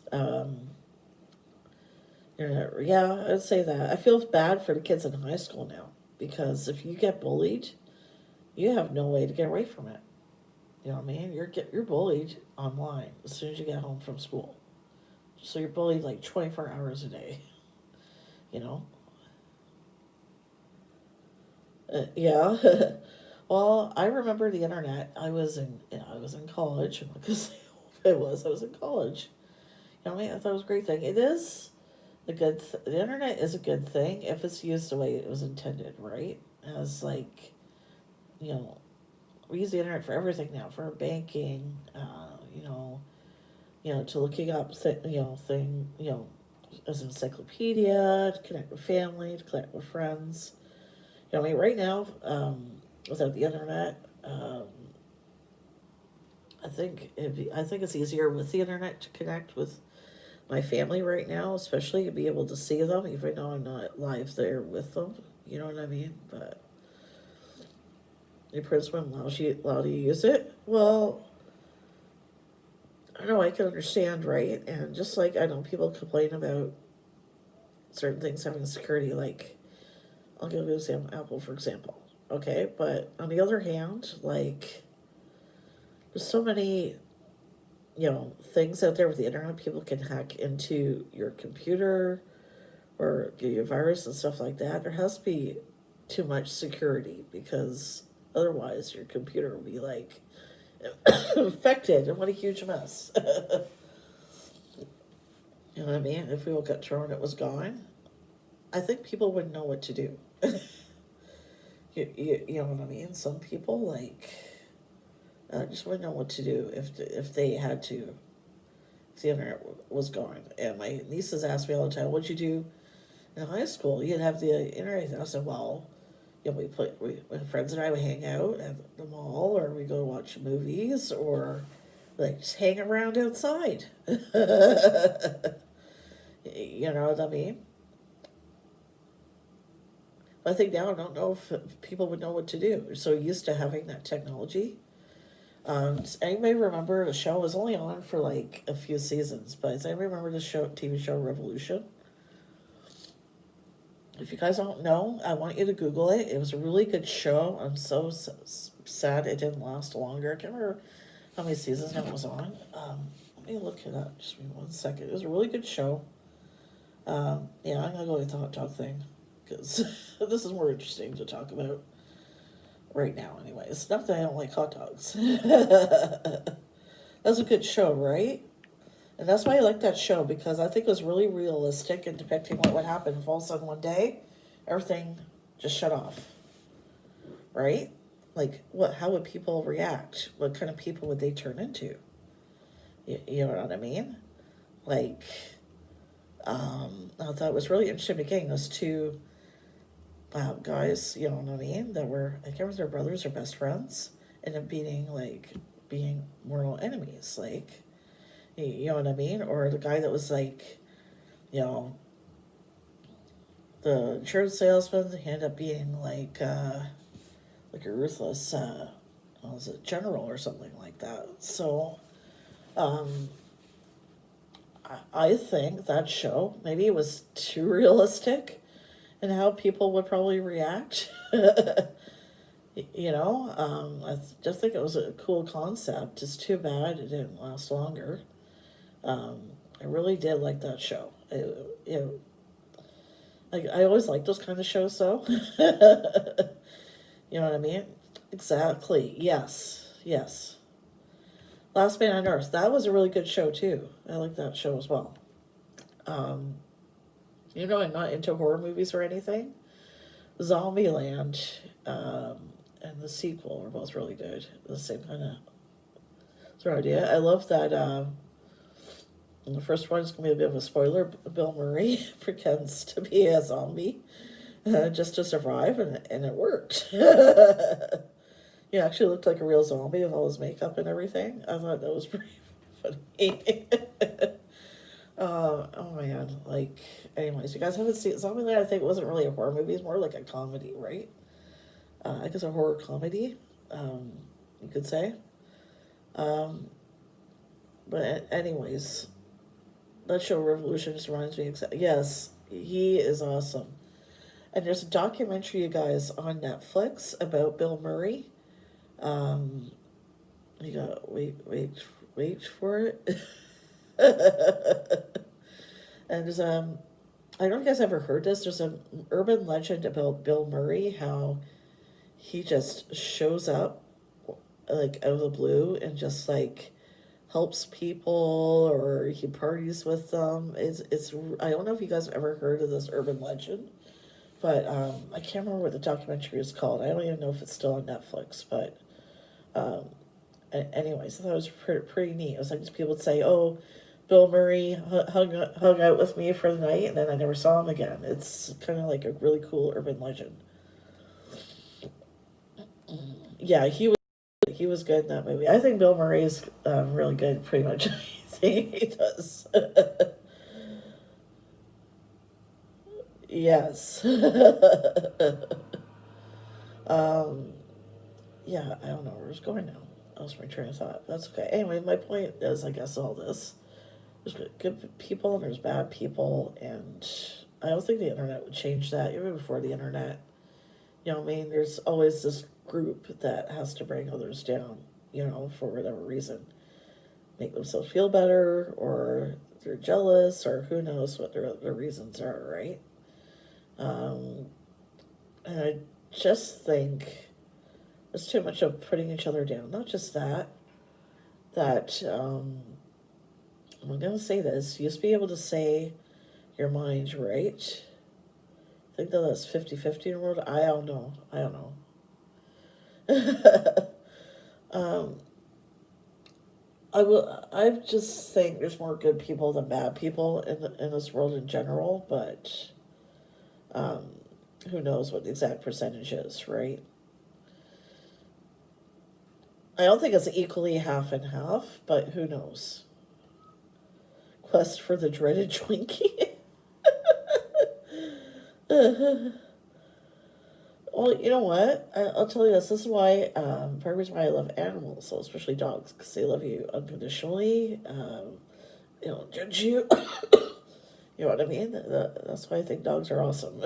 Yeah, I'd say that. I feel bad for the kids in high school now, because if you get bullied, you have no way to get away from it. You know what I mean? You're bullied online as soon as you get home from school. So you're bullied like 24 hours a day. You know? Yeah. Well, I remember the internet. I was in college. I'm not gonna say how old I was in college. You know what I mean? I thought it was a great thing. It is the internet is a good thing if it's used the way it was intended, right? As like, you know, we use the internet for everything now, for banking, to looking up, as an encyclopedia, to connect with family, to connect with friends. You know, I mean, right now, without the internet, I think it's easier with the internet to connect with my family right now, especially to be able to see them, even though I'm not live there with them. You know what I mean? But the PRISM allows you to use it. Well, I know I can understand, right? And just like I know people complain about certain things having security, like I'll give you an example, Apple, for example. Okay, but on the other hand, like there's so many things out there with the internet. People can hack into your computer or give you a virus and stuff like that. There has to be too much security, because otherwise your computer will be like infected, and what a huge mess. You know what I mean? If we all got thrown, it was gone. I think people wouldn't know what to do. You know what I mean? Some people like just wouldn't know what to do if they had to. If the internet was gone. And my nieces ask me all the time, "What'd you do in high school? You'd have the internet." And I said, "Well, my friends and I would hang out at the mall, or we go to watch movies, or like just hang around outside." You know what I mean? I think now I don't know if people would know what to do. They're so used to having that technology. Does anybody remember the show? It was only on for like a few seasons, but does anybody remember the TV show Revolution? If you guys don't know, I want you to Google it. It was a really good show. I'm so sad it didn't last longer. I can't remember how many seasons it was on. Let me look it up. Just give me 1 second. It was a really good show. I'm going to go with the hot dog thing, because this is more interesting to talk about right now anyways. Not that I don't like hot dogs. That's a good show, right? And that's why I like that show, because I think it was really realistic in depicting what would happen if all of a sudden one day everything just shut off, right? Like, how would people react? What kind of people would they turn into? You know what I mean? Like, I thought it was really interesting getting those two guys, you know what I mean, that were, I can't remember if they're brothers or best friends, and then being mortal enemies, like, you know what I mean? Or the guy that was like, the insurance salesman, he ended up being like a ruthless, was it general or something like that. So, I think that show, maybe it was too realistic in how people would probably react. I just think it was a cool concept. It's too bad it didn't last longer. I really did like that show. I always like those kind of shows, though. You know what I mean? Exactly. Yes. Last Man on Earth. That was a really good show, too. I like that show as well. You know, I'm not into horror movies or anything. Zombieland and the sequel are both really good. The same kind of sort of idea. I love that. The first one is going to be a bit of a spoiler. Bill Murray pretends to be a zombie just to survive, and it worked. He actually looked like a real zombie with all his makeup and everything. I thought that was pretty funny. Oh man, like, anyways, you guys haven't seen Zombieland? I think it wasn't really a horror movie, it's more like a comedy, right? I guess a horror comedy, you could say. But anyways, that show Revolution just reminds me, yes, he is awesome. And there's a documentary, you guys, on Netflix about Bill Murray. You got, wait for it. And there's I don't know if you guys ever heard this. There's an urban legend about Bill Murray, how he just shows up like out of the blue and just like helps people, or he parties with them. It's I don't know if you guys have ever heard of this urban legend, but I can't remember what the documentary is called. I don't even know if it's still on Netflix, but anyways, I thought it was pretty neat. It was like, people would say, "Oh, Bill Murray hung out with me for the night," and then I never saw him again. It's kind of like a really cool urban legend. Yeah, he was good in that movie. I think Bill Murray's really good in pretty much anything he does. Yes. Yeah, I don't know where it's going now. I lost my train of thought. That's okay. Anyway, my point is, I guess, all this. There's good people and there's bad people, and I don't think the internet would change that. Even before the internet, you know what I mean? There's always this group that has to bring others down, you know, for whatever reason. Make themselves feel better, or they're jealous, or who knows what their reasons are, right? And I just think there's too much of putting each other down. Not just that, I'm going to say this. You used to be able to say your mind, right? I think that that's 50-50 in the world. I don't know. I just think there's more good people than bad people in this world in general, but who knows what the exact percentage is, right? I don't think it's equally half and half, but who knows? Quest for the dreaded Twinkie. Well, you know what? I'll tell you this. This is why, part of the reason why I love animals, so especially dogs, because they love you unconditionally. They don't judge you. You know what I mean? That's why I think dogs are awesome.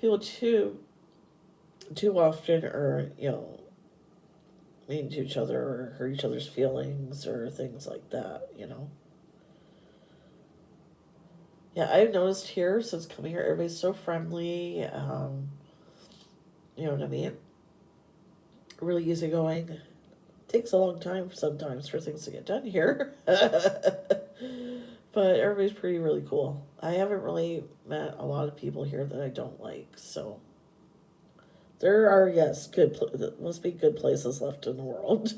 People too often are, you know, mean to each other or hurt each other's feelings or things like that, you know. Yeah, I've noticed here since coming here, everybody's so friendly. You know what I mean? Really easygoing. Takes a long time sometimes for things to get done here. But everybody's really cool. I haven't really met a lot of people here that I don't like, so there are, yes, must be good places left in the world.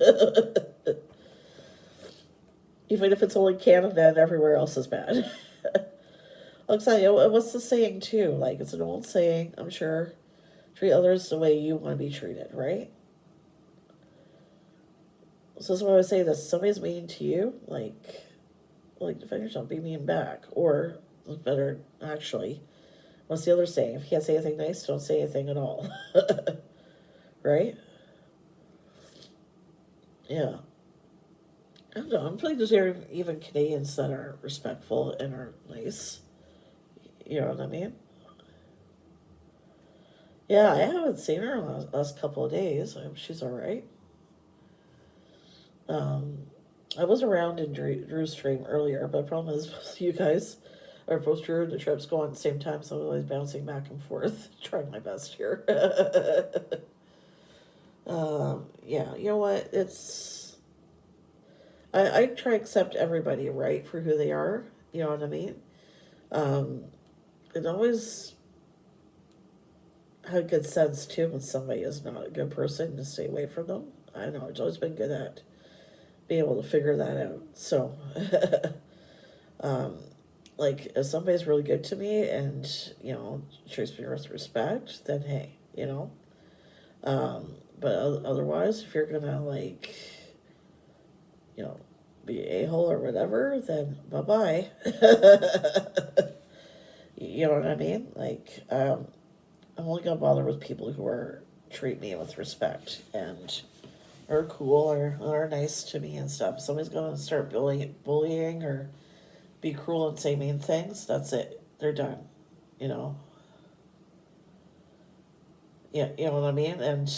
Even if it's only Canada and everywhere else is bad. I'll tell you, what's the saying too? Like, it's an old saying, I'm sure. Treat others the way you want to be treated, right? So that's why I would say this. Somebody's mean to you, like defend yourself, be mean back. Or, better, actually, what's the other saying? If you can't say anything nice, don't say anything at all. Right? Yeah. I don't know. I'm pretty deserving even Canadians that are respectful and are nice. You know what I mean? Yeah, I haven't seen her in the last couple of days. I hope she's alright. I was around in Drew's stream earlier, but the problem is you guys are both Drew and the trips go on at the same time, so I'm always bouncing back and forth, trying my best here. Yeah, you know what? I try to accept everybody, right, for who they are. You know what I mean? It always had good sense too when somebody is not a good person to stay away from them. I don't know, it's always been good at being able to figure that out. So, like, if somebody's really good to me and, you know, treats me with respect, then hey, you know. But otherwise, if you're gonna, like, you know, be an a-hole or whatever, then bye-bye. You know what I mean? Like, I'm only gonna bother with people who treat me with respect and are cool or are nice to me and stuff. If somebody's gonna start bullying or be cruel and say mean things, that's it. They're done. You know? Yeah, you know what I mean? And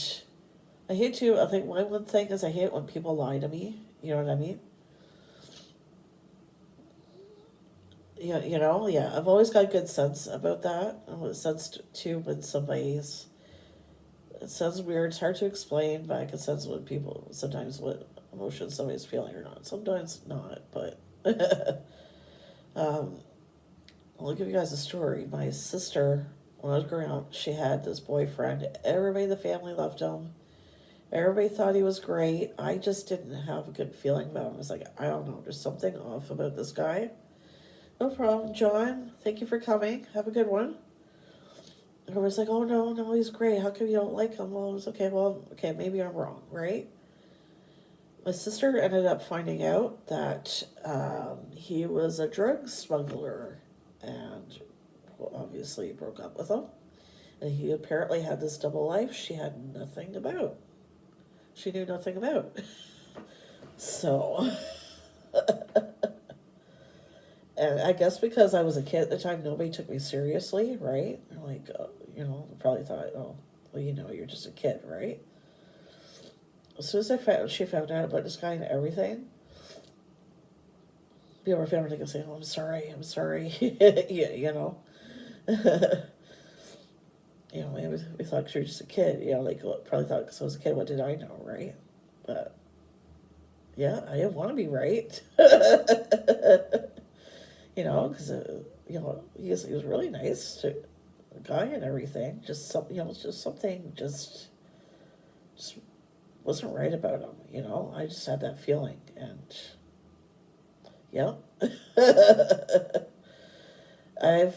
I think one thing is I hate when people lie to me. You know what I mean? Yeah, you know, yeah. I've always got good sense about that. Sense too when somebody's. It sounds weird. It's hard to explain, but I can sense when people sometimes what emotions somebody's feeling or not. Sometimes not, but. I'll give you guys a story. My sister, when I was growing up, she had this boyfriend. Everybody in the family loved him. Everybody thought he was great. I just didn't have a good feeling about him. I was like, I don't know, there's something off about this guy. No problem, John. Thank you for coming. Have a good one. Everyone's like, oh no, he's great. How come you don't like him? Well, it was okay, maybe I'm wrong, right? My sister ended up finding out that he was a drug smuggler and obviously broke up with him. And he apparently had this double life she had nothing about. She knew nothing about. So, and I guess because I was a kid at the time, nobody took me seriously, right? Like, you know, probably thought, oh, well, you know, you're just a kid, right? As soon as she found out about this guy and everything, people were family could say, oh, I'm sorry. Yeah, you know. You know, we thought she was just a kid, you know, like, probably thought because I was a kid, what did I know, right? But, yeah, I didn't want to be right. You know, because, you know, he was really nice to the guy and everything. Just something, you know, just something just wasn't right about him, you know. I just had that feeling, and, yeah. I've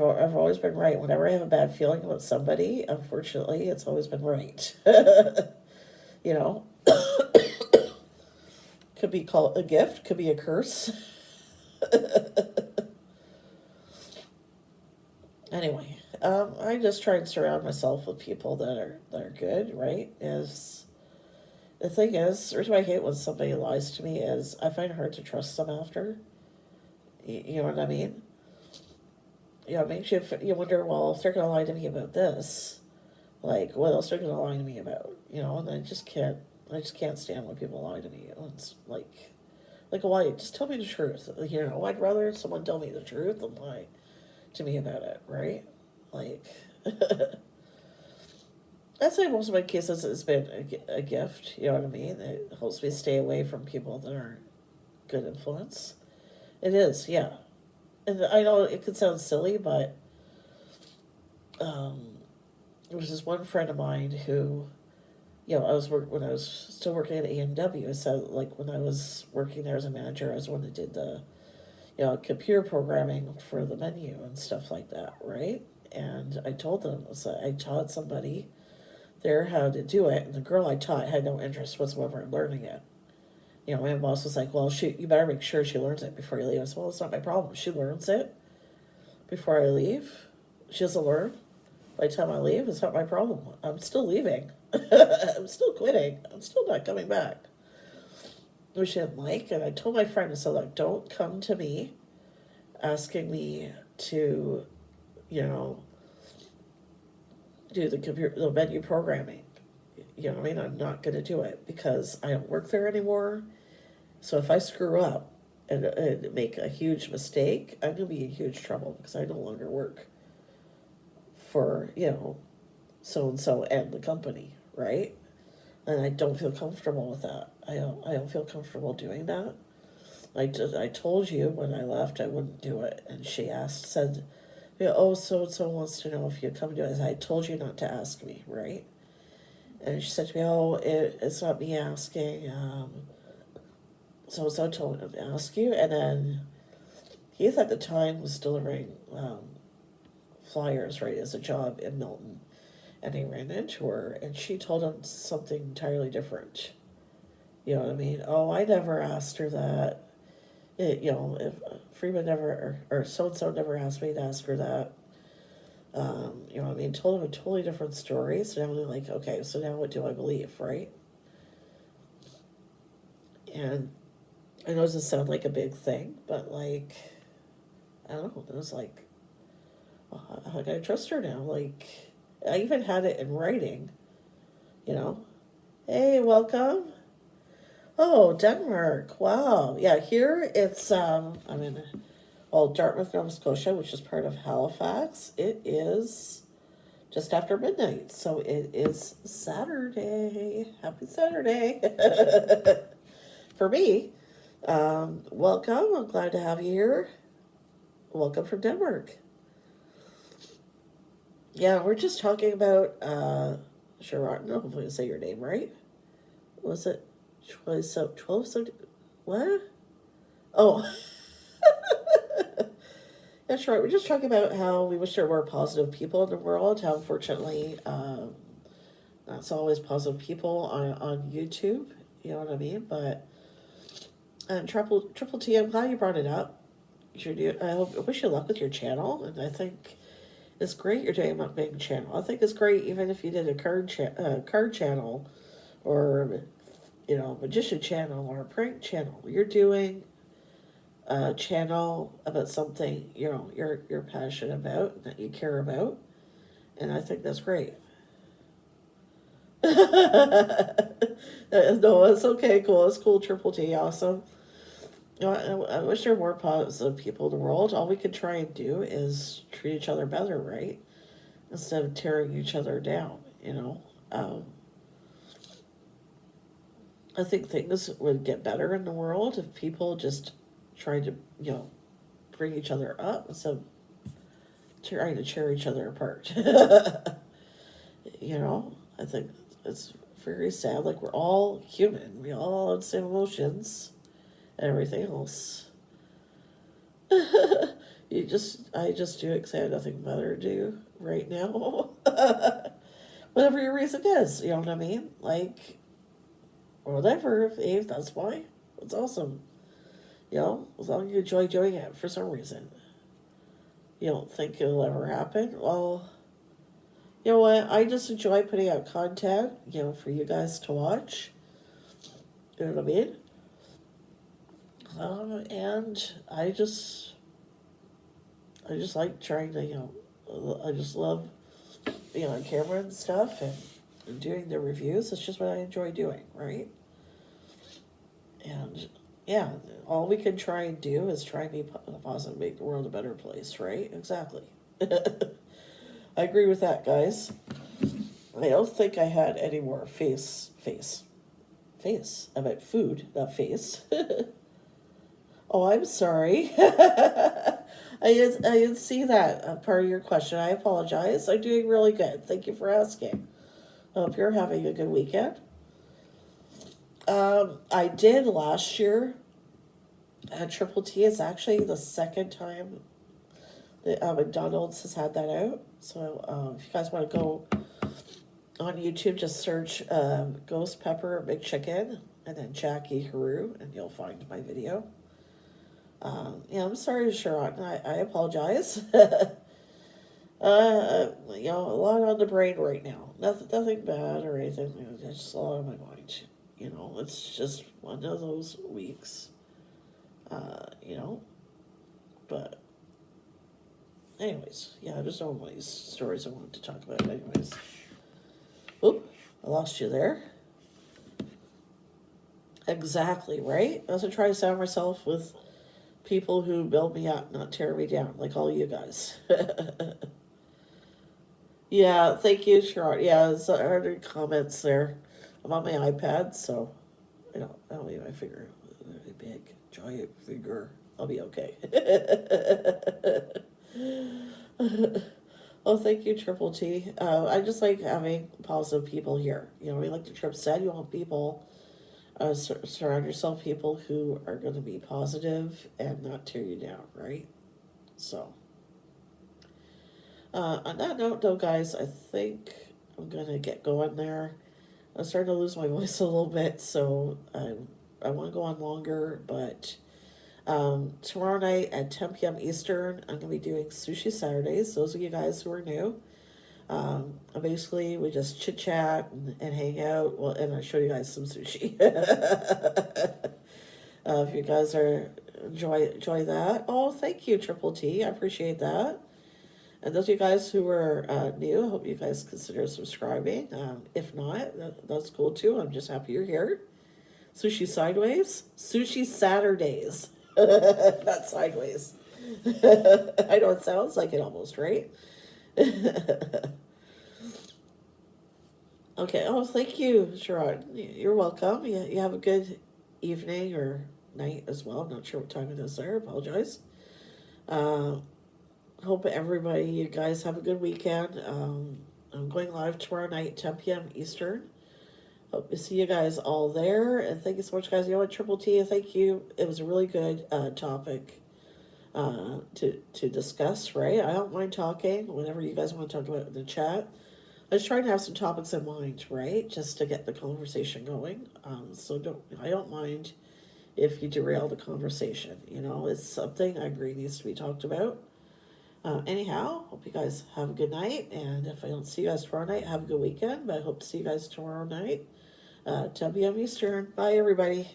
always been right. Whenever I have a bad feeling about somebody, unfortunately, it's always been right. You know, could be called a gift, could be a curse. Anyway, I just try and surround myself with people that are good, right? The thing is, the reason why I hate when somebody lies to me is I find it hard to trust them after. You know what I mean? You know, it makes you wonder, well, if they're going to lie to me about this, like, what else are they going to lie to me about? You know, and I just can't stand when people lie to me. It's like, why? Just tell me the truth. You know, I'd rather someone tell me the truth than lie to me about it, right? Like, I'd say most of my cases it's been a gift, you know what I mean? It helps me stay away from people that aren't good influence. It is, yeah. And I know it could sound silly, but there was this one friend of mine who, you know, when I was still working at AMW, so like when I was working there as a manager, I was the one that did the, you know, computer programming for the menu and stuff like that, right? And I told them, so I taught somebody there how to do it, and the girl I taught had no interest whatsoever in learning it. You know, my boss was like, well, you better make sure she learns it before you leave. I said, well, it's not my problem. She learns it before I leave. She doesn't learn. By the time I leave, it's not my problem. I'm still leaving. I'm still quitting. I'm still not coming back. Which she didn't like. And I told my friend, I said, like, don't come to me asking me to, you know, do the menu programming. You know what I mean? I'm not going to do it because I don't work there anymore. So if I screw up and make a huge mistake, I'm going to be in huge trouble because I no longer work for, you know, so-and-so and the company, right? And I don't feel comfortable with that. I don't feel comfortable doing that. I told you when I left I wouldn't do it. And she said, yeah, oh, so-and-so wants to know if you come do it. I told you not to ask me, right? And she said to me, oh, it's not me asking. So-and-so told me to ask you. And then Heath at the time was delivering flyers, right, as a job in Milton. And he ran into her, and she told him something entirely different. You know what I mean? Oh, I never asked her that. If Freeman never, or so-and-so never asked me to ask her that. You know what I mean? Told him a totally different story. So now I'm like, okay, so now what do I believe, right? And I know it doesn't sound like a big thing, but like, I don't know. It was like, well, how can I trust her now? Like, I even had it in writing, you know. Hey, welcome. Oh, Denmark. Wow. Yeah, here it's, I'm in, Dartmouth, Nova Scotia, which is part of Halifax. It is just after midnight, so it is Saturday. Happy Saturday. For me. Welcome. I'm glad to have you here. Welcome from Denmark. Yeah, we're just talking about, Sharon, hopefully I say your name right. Was it 12, what? Oh. That's right. We're just talking about how we wish there were positive people in the world, how unfortunately, not so always positive people on YouTube, you know what I mean? But, Triple T, I'm glad you brought it up. I wish you luck with your channel, and I think it's great you're doing a mukbang channel. I think it's great even if you did a card channel, or magician channel, or a prank channel. You're doing a channel about something you're passionate about, that you care about, and I think that's great. No, it's okay, cool. It's cool, Triple T, awesome. I wish there were more positive people in the world. All we can try and do is treat each other better, right? Instead of tearing each other down, I think things would get better in the world if people just tried to, bring each other up instead of trying to tear each other apart. I think it's very sad. Like, we're all human. We all have the same emotions and everything else. I just do it because I have nothing better to do right now. Whatever your reason is, you know what I mean? Like, whatever, if that's why. It's awesome. As long as you enjoy doing it for some reason. You don't think it'll ever happen? Well, you know what? I just enjoy putting out content, for you guys to watch. You know what I mean? And I just like trying to, I just love being on camera and stuff, and doing the reviews. It's just what I enjoy doing, right? And yeah, all we can try and do is try and be positive, make the world a better place, right? Exactly. I agree with that, guys. I don't think I had any more face about food, not face. Oh, I'm sorry. I didn't see that part of your question. I apologize. I'm doing really good. Thank you for asking. I hope you're having a good weekend. I did last year at Triple T. It's actually the second time that McDonald's has had that out. So if you guys want to go on YouTube, just search Ghost Pepper McChicken and then Jackie Heroux, and you'll find my video. I'm sorry, Sharon. I apologize. A lot on the brain right now. Nothing bad or anything. It's just a lot on my mind. It's just one of those weeks. But anyways, yeah, there's no one of these stories I wanted to talk about. Anyways, oop, I lost you there. Exactly, right? I also try to surround myself with people who build me up, not tear me down, like all you guys. Yeah, thank you, Sharon. Yeah, there's 100 comments there. I'm on my iPad, so I don't leave my finger very big, giant finger. I'll be okay. Oh, thank you, Triple T. I just like having positive people here. You know, like the Trip said, you want people, surround yourself with people who are going to be positive and not tear you down, right? So, on that note, though, guys, I think I'm going to get going there. I'm starting to lose my voice a little bit, so I want to go on longer, but tomorrow night at 10 p.m. Eastern, I'm going to be doing Sushi Saturdays. Those of you guys who are new, basically we just chit chat and hang out. Well, and I show you guys some sushi. If you guys are enjoy that, oh, thank you, Triple T. I appreciate that. And those of you guys who are new, I hope you guys consider subscribing. If not, that's cool too. I'm just happy you're here. Sushi Sideways, Sushi Saturdays. Not sideways. I know it sounds like it almost, right? Okay. Oh, thank you, Gerard. You're welcome. You have a good evening or night as well. I'm not sure what time it is there. I apologize. Hope everybody, you guys have a good weekend. I'm going live tomorrow night, 10 p.m. Eastern. Hope to see you guys all there, and thank you so much, guys. You know what, Triple T, thank you. It was a really good topic to discuss, right? I don't mind talking whenever you guys want to talk about it in the chat. I was trying to have some topics in mind, right, just to get the conversation going. So I don't mind if you derail the conversation. You know, it's something I agree needs to be talked about. Anyhow, hope you guys have a good night, and if I don't see you guys tomorrow night, have a good weekend, but I hope to see you guys tomorrow night. 10 p.m. Eastern. Bye, everybody.